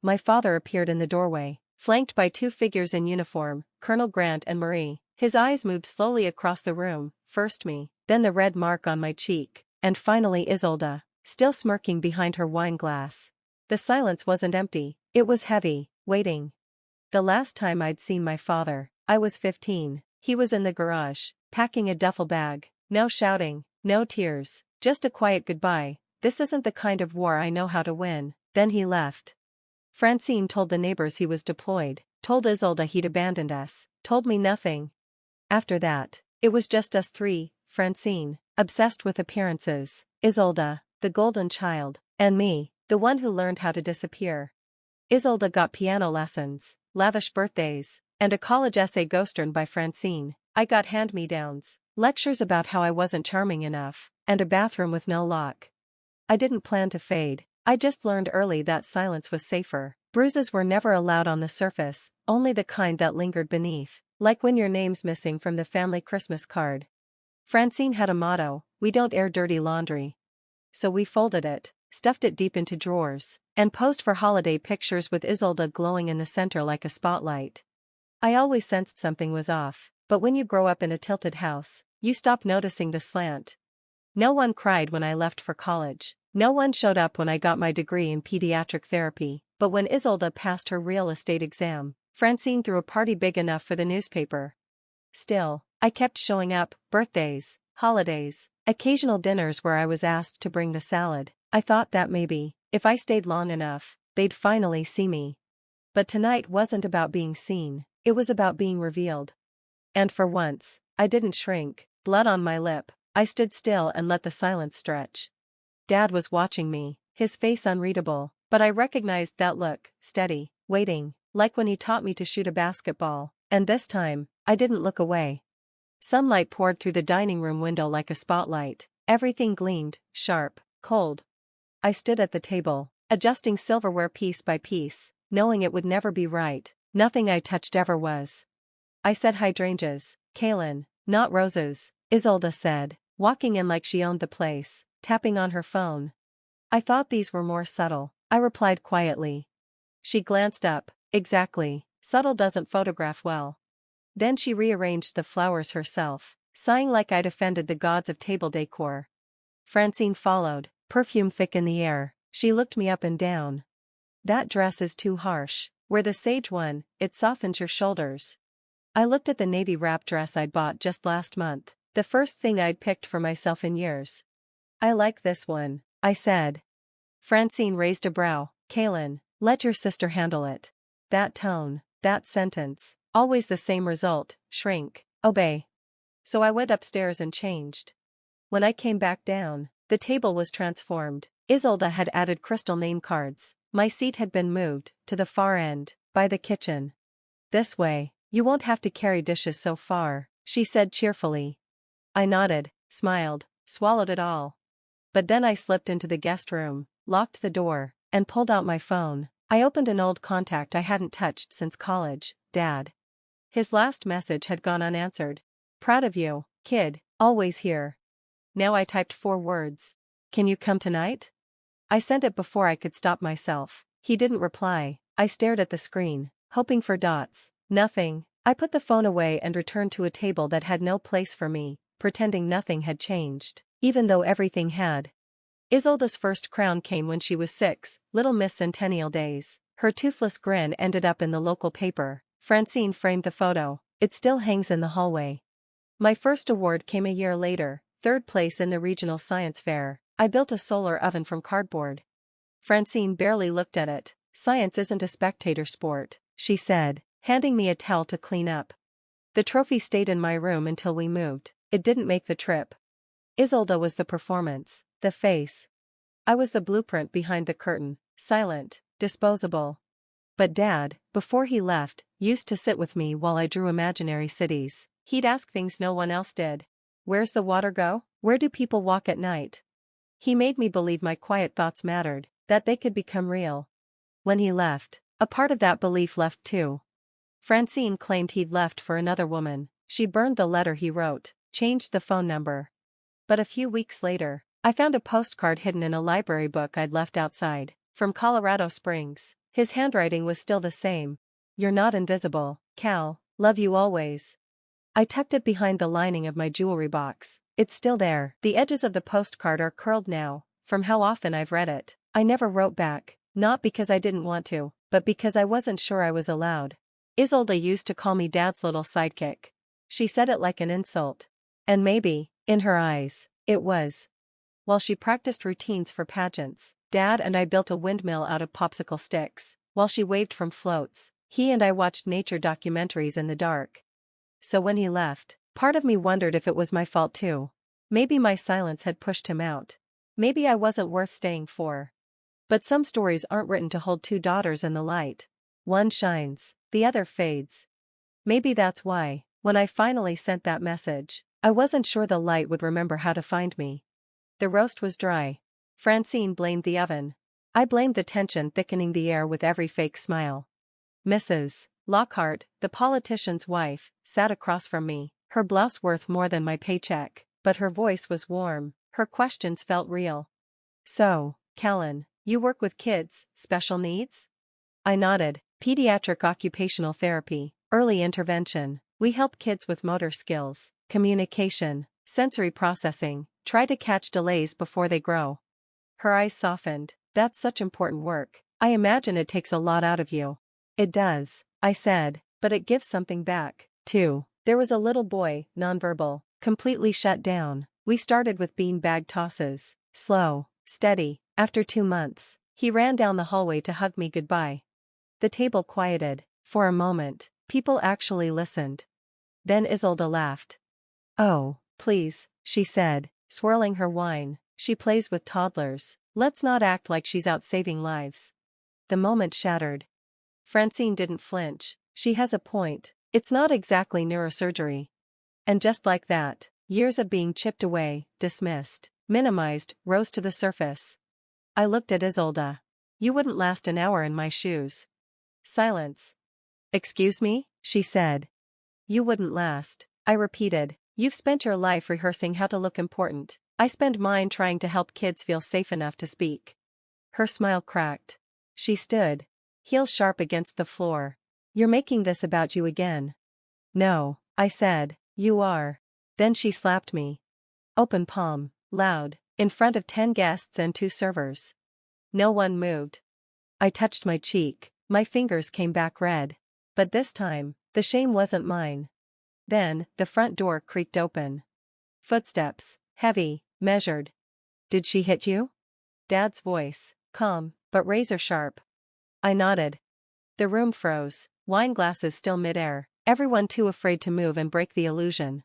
my father appeared in the doorway, flanked by two figures in uniform, Colonel Grant and Marie. His eyes moved slowly across the room, first me, then the red mark on my cheek, and finally Isolda, still smirking behind her wine glass. The silence wasn't empty, it was heavy, waiting. The last time I'd seen my father, I was 15. He was in the garage, packing a duffel bag. No shouting, no tears, just a quiet goodbye. "This isn't the kind of war I know how to win." Then he left. Francine told the neighbors he was deployed, told Isolda he'd abandoned us, told me nothing. After that, it was just us three, Francine, obsessed with appearances, Isolda, the golden child, and me, the one who learned how to disappear. Isolda got piano lessons, lavish birthdays, and a college essay ghostwritten by Francine. I got hand-me-downs, lectures about how I wasn't charming enough, and a bathroom with no lock. I didn't plan to fade, I just learned early that silence was safer. Bruises were never allowed on the surface, only the kind that lingered beneath, like when your name's missing from the family Christmas card. Francine had a motto: "We don't air dirty laundry." So we folded it, stuffed it deep into drawers, and posed for holiday pictures with Isolda glowing in the center like a spotlight. I always sensed something was off, but when you grow up in a tilted house, you stop noticing the slant. No one cried when I left for college, no one showed up when I got my degree in pediatric therapy, but when Isolda passed her real estate exam, Francine threw a party big enough for the newspaper. Still, I kept showing up: birthdays, holidays, occasional dinners where I was asked to bring the salad. I thought that maybe, if I stayed long enough, they'd finally see me. But tonight wasn't about being seen, it was about being revealed. And for once, I didn't shrink, blood on my lip. I stood still and let the silence stretch. Dad was watching me, his face unreadable, but I recognized that look, steady, waiting, like when he taught me to shoot a basketball, and this time, I didn't look away. Sunlight poured through the dining room window like a spotlight, everything gleamed, sharp, cold. I stood at the table, adjusting silverware piece by piece, knowing it would never be right. Nothing I touched ever was. "I said hydrangeas, Kaylin, not roses," Isolda said, walking in like she owned the place, tapping on her phone. "I thought these were more subtle," I replied quietly. She glanced up. "Exactly, subtle doesn't photograph well." Then she rearranged the flowers herself, sighing like I'd offended the gods of table decor. Francine followed, perfume thick in the air. She looked me up and down. "That dress is too harsh. Wear the sage one, it softens your shoulders." I looked at the navy wrap dress I'd bought just last month, the first thing I'd picked for myself in years. "I like this one," I said. Francine raised a brow. "Kaylin, let your sister handle it." That tone, that sentence, always the same result: shrink, obey. So I went upstairs and changed. When I came back down, the table was transformed. Isolda had added crystal name cards. My seat had been moved, to the far end, by the kitchen. "This way, you won't have to carry dishes so far," she said cheerfully. I nodded, smiled, swallowed it all. But then I slipped into the guest room, locked the door, and pulled out my phone. I opened an old contact I hadn't touched since college: Dad. His last message had gone unanswered. "Proud of you, kid, always here." Now I typed 4 words. "Can you come tonight?" I sent it before I could stop myself. He didn't reply. I stared at the screen, hoping for dots. Nothing. I put the phone away and returned to a table that had no place for me, pretending nothing had changed, even though everything had. Isolda's first crown came when she was 6, Little Miss Centennial Days. Her toothless grin ended up in the local paper. Francine framed the photo. It still hangs in the hallway. My first award came a year later, 3rd place in the regional science fair. I built a solar oven from cardboard. Francine barely looked at it. "Science isn't a spectator sport," she said, handing me a towel to clean up. The trophy stayed in my room until we moved. It didn't make the trip. Isolda was the performance, the face. I was the blueprint behind the curtain, silent, disposable. But Dad, before he left, used to sit with me while I drew imaginary cities. He'd ask things no one else did. "Where's the water go? Where do people walk at night?" He made me believe my quiet thoughts mattered, that they could become real. When he left, a part of that belief left too. Francine claimed he'd left for another woman. She burned the letter he wrote, changed the phone number. But a few weeks later, I found a postcard hidden in a library book I'd left outside, from Colorado Springs. His handwriting was still the same. "You're not invisible, Cal, love you always." I tucked it behind the lining of my jewelry box. It's still there. The edges of the postcard are curled now, from how often I've read it. I never wrote back, not because I didn't want to, but because I wasn't sure I was allowed. Isolda used to call me Dad's little sidekick. She said it like an insult. And maybe, in her eyes, it was. While she practiced routines for pageants, Dad and I built a windmill out of popsicle sticks. While she waved from floats, he and I watched nature documentaries in the dark. So when he left, part of me wondered if it was my fault too. Maybe my silence had pushed him out. Maybe I wasn't worth staying for. But some stories aren't written to hold two daughters in the light. One shines, the other fades. Maybe that's why, when I finally sent that message, I wasn't sure the light would remember how to find me. The roast was dry. Francine blamed the oven. I blamed the tension thickening the air with every fake smile. Mrs. Lockhart, the politician's wife, sat across from me, her blouse worth more than my paycheck, but her voice was warm, her questions felt real. "So, Callan, you work with kids, special needs?" I nodded. "Pediatric occupational therapy, early intervention. We help kids with motor skills, communication, sensory processing, try to catch delays before they grow." Her eyes softened. "That's such important work. I imagine it takes a lot out of you." "It does," I said, "but it gives something back, too." There was a little boy, nonverbal, completely shut down. We started with bean-bag tosses, slow, steady. After 2 months, he ran down the hallway to hug me goodbye. The table quieted. For a moment, people actually listened. Then Isolda laughed. "Oh, please," she said, swirling her wine, "she plays with toddlers. Let's not act like she's out saving lives." The moment shattered. Francine didn't flinch. "She has a point. It's not exactly neurosurgery." And just like that, years of being chipped away, dismissed, minimized, rose to the surface. I looked at Isolda. "You wouldn't last an hour in my shoes." Silence. "Excuse me?" she said. "You wouldn't last," I repeated. "You've spent your life rehearsing how to look important. I spend mine trying to help kids feel safe enough to speak." Her smile cracked. She stood, heels sharp against the floor. "You're making this about you again." "No," I said, "you are." Then she slapped me. Open palm, loud, in front of 10 guests and 2 servers. No one moved. I touched my cheek, my fingers came back red. But this time, the shame wasn't mine. Then, the front door creaked open. Footsteps, heavy, measured. "Did she hit you?" Dad's voice, calm, but razor sharp. I nodded. The room froze, wine glasses still midair, everyone too afraid to move and break the illusion.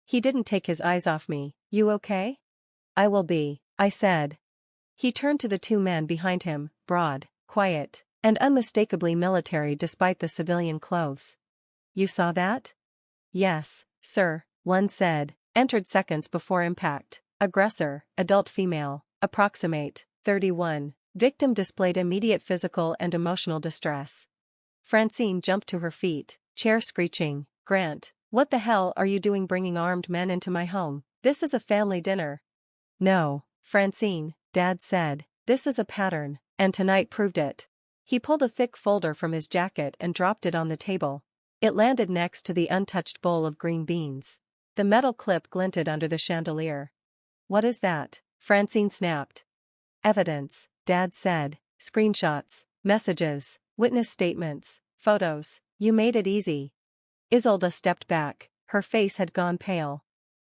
He didn't take his eyes off me. "You okay?" "I will be," I said. He turned to the 2 men behind him, broad, quiet, and unmistakably military despite the civilian clothes. "You saw that?" "Yes, sir," one said. "Entered seconds before impact. Aggressor, adult female, approximate, 31. Victim displayed immediate physical and emotional distress." Francine jumped to her feet, chair screeching. "Grant, what the hell are you doing bringing armed men into my home? This is a family dinner." "No, Francine," Dad said, "this is a pattern, and tonight proved it." He pulled a thick folder from his jacket and dropped it on the table. It landed next to the untouched bowl of green beans. The metal clip glinted under the chandelier. "What is that?" Francine snapped. "Evidence," Dad said. "Screenshots, messages, witness statements, photos. You made it easy." Isolda stepped back, her face had gone pale.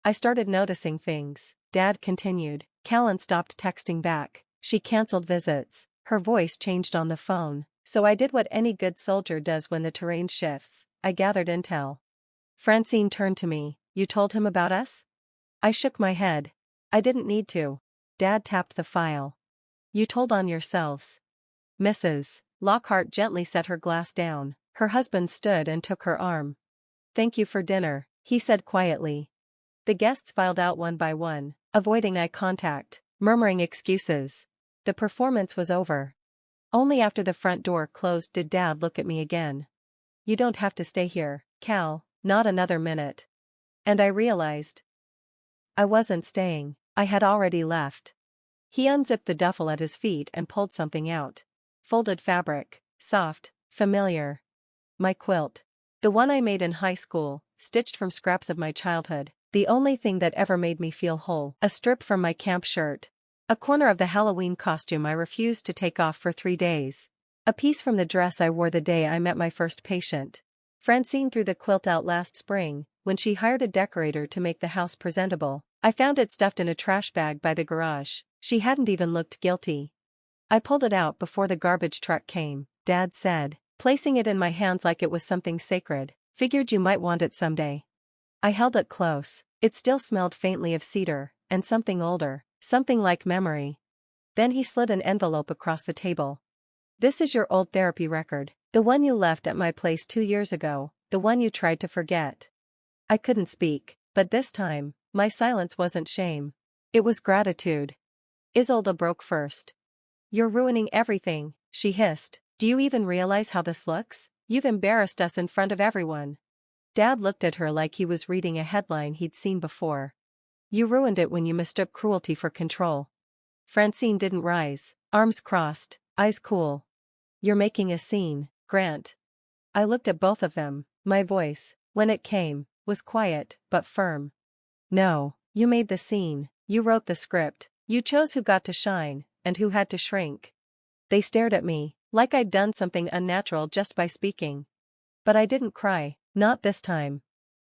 "I started noticing things," Dad continued. "Callan stopped texting back. She canceled visits. Her voice changed on the phone. So I did what any good soldier does when the terrain shifts. I gathered intel." Francine turned to me. "You told him about us?" I shook my head. "I didn't need to." Dad tapped the file. "You told on yourselves." Mrs. Lockhart gently set her glass down. Her husband stood and took her arm. "Thank you for dinner," he said quietly. The guests filed out one by one, avoiding eye contact, murmuring excuses. The performance was over. Only after the front door closed did Dad look at me again. "You don't have to stay here, Cal, not another minute." And I realized I wasn't staying, I had already left. He unzipped the duffel at his feet and pulled something out. Folded fabric. soft, familiar. My quilt. The one I made in high school, stitched from scraps of my childhood. The only thing that ever made me feel whole. A strip from my camp shirt. A corner of the Halloween costume I refused to take off for 3 days. A piece from the dress I wore the day I met my first patient. Francine threw the quilt out last spring, when she hired a decorator to make the house presentable. I found it stuffed in a trash bag by the garage. She hadn't even looked guilty. I pulled it out before the garbage truck came, Dad said, placing it in my hands like it was something sacred. Figured you might want it someday. I held it close. It still smelled faintly of cedar, and something older, something like memory. Then he slid an envelope across the table. This is your old therapy record, the one you left at my place 2 years ago, the one you tried to forget. I couldn't speak, but this time, my silence wasn't shame. It was gratitude. Isolda broke first. You're ruining everything, she hissed. Do you even realize how this looks? You've embarrassed us in front of everyone. Dad looked at her like he was reading a headline he'd seen before. You ruined it when you mistook cruelty for control. Francine didn't rise, arms crossed, eyes cool. You're making a scene, Grant. I looked at both of them. My voice, when it came, was quiet, but firm. No, you made the scene, you wrote the script, you chose who got to shine, and who had to shrink. They stared at me, like I'd done something unnatural just by speaking. But I didn't cry, not this time.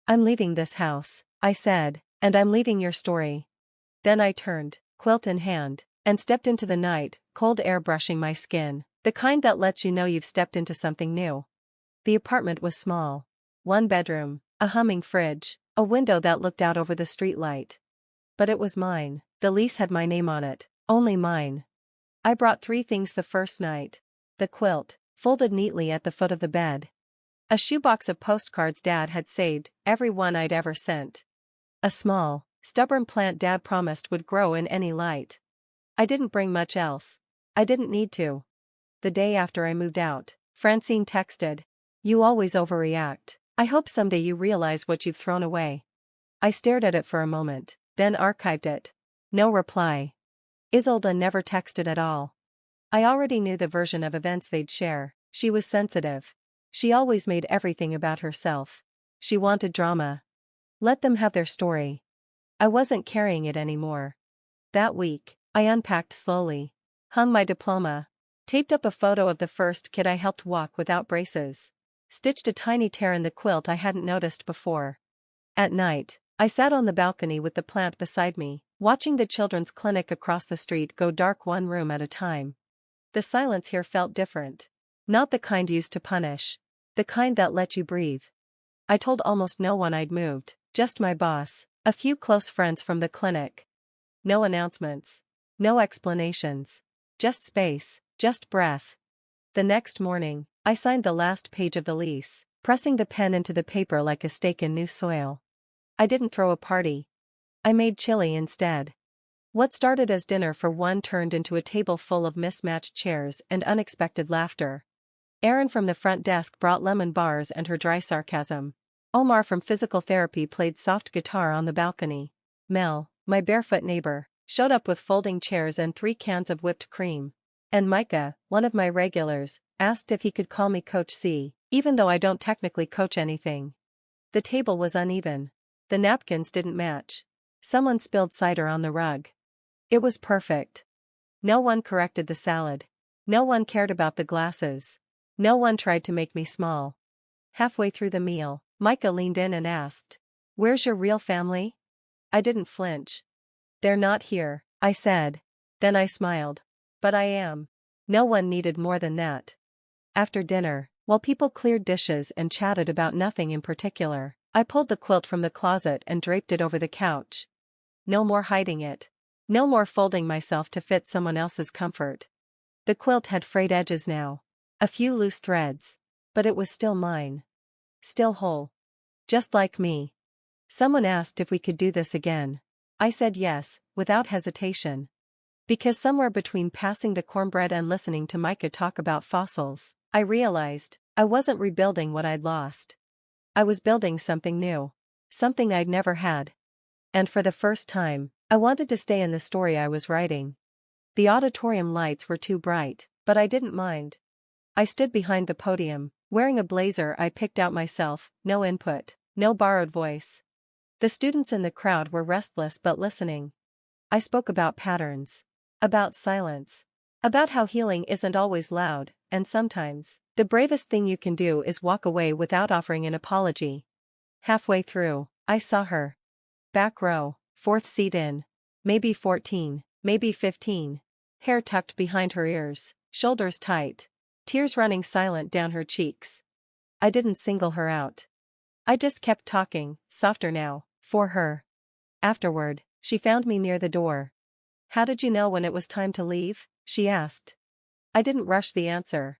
I'm leaving this house, I said, and I'm leaving your story. Then I turned, quilt in hand, and stepped into the night, cold air brushing my skin, the kind that lets you know you've stepped into something new. The apartment was small. 1 bedroom, a humming fridge, a window that looked out over the streetlight. But it was mine. The lease had my name on it, only mine. I brought 3 things the first night. The quilt, folded neatly at the foot of the bed. A shoebox of postcards Dad had saved, every one I'd ever sent. A small, stubborn plant Dad promised would grow in any light. I didn't bring much else. I didn't need to. The day after I moved out, Francine texted. You always overreact. I hope someday you realize what you've thrown away. I stared at it for a moment, then archived it. No reply. Isolda never texted at all. I already knew the version of events they'd share. She was sensitive. She always made everything about herself. She wanted drama. Let them have their story. I wasn't carrying it anymore. That week, I unpacked slowly. Hung my diploma. Taped up a photo of the first kid I helped walk without braces. Stitched a tiny tear in the quilt I hadn't noticed before. At night, I sat on the balcony with the plant beside me, watching the children's clinic across the street go dark 1 room at a time. The silence here felt different. Not the kind used to punish. The kind that let you breathe. I told almost no one I'd moved, just my boss, a few close friends from the clinic. No announcements. No explanations. Just space, just breath. The next morning, I signed the last page of the lease, pressing the pen into the paper like a stake in new soil. I didn't throw a party. I made chili instead. What started as dinner for one turned into a table full of mismatched chairs and unexpected laughter. Erin from the front desk brought lemon bars and her dry sarcasm. Omar from physical therapy played soft guitar on the balcony. Mel, my barefoot neighbor, showed up with folding chairs and 3 cans of whipped cream. And Micah, one of my regulars, asked if he could call me Coach C, even though I don't technically coach anything. The table was uneven. The napkins didn't match. Someone spilled cider on the rug. It was perfect. No one corrected the salad. No one cared about the glasses. No one tried to make me small. Halfway through the meal, Micah leaned in and asked, "Where's your real family?" I didn't flinch. "They're not here," I said. Then I smiled. "But I am." No one needed more than that. After dinner, while people cleared dishes and chatted about nothing in particular, I pulled the quilt from the closet and draped it over the couch. No more hiding it. No more folding myself to fit someone else's comfort. The quilt had frayed edges now. A few loose threads. But it was still mine. Still whole. Just like me. Someone asked if we could do this again. I said yes, without hesitation. Because somewhere between passing the cornbread and listening to Micah talk about fossils, I realized I wasn't rebuilding what I'd lost. I was building something new. Something I'd never had. And for the first time, I wanted to stay in the story I was writing. The auditorium lights were too bright, but I didn't mind. I stood behind the podium, wearing a blazer I picked out myself, no input, no borrowed voice. The students in the crowd were restless but listening. I spoke about patterns. About silence. About how healing isn't always loud, and sometimes, the bravest thing you can do is walk away without offering an apology. Halfway through, I saw her. Back row, fourth seat in. Maybe 14, maybe 15. Hair tucked behind her ears, shoulders tight. Tears running silent down her cheeks. I didn't single her out. I just kept talking, softer now, for her. Afterward, she found me near the door. "How did you know when it was time to leave?" she asked. I didn't rush the answer.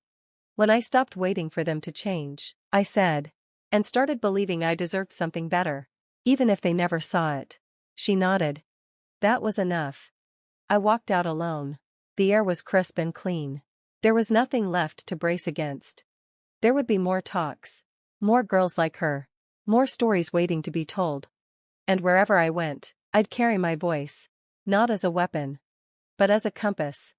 When I stopped waiting for them to change, I said. And started believing I deserved something better. Even if they never saw it. She nodded. That was enough. I walked out alone. The air was crisp and clean. There was nothing left to brace against. There would be more talks. More girls like her. More stories waiting to be told. And wherever I went, I'd carry my voice. Not as a weapon. But as a compass.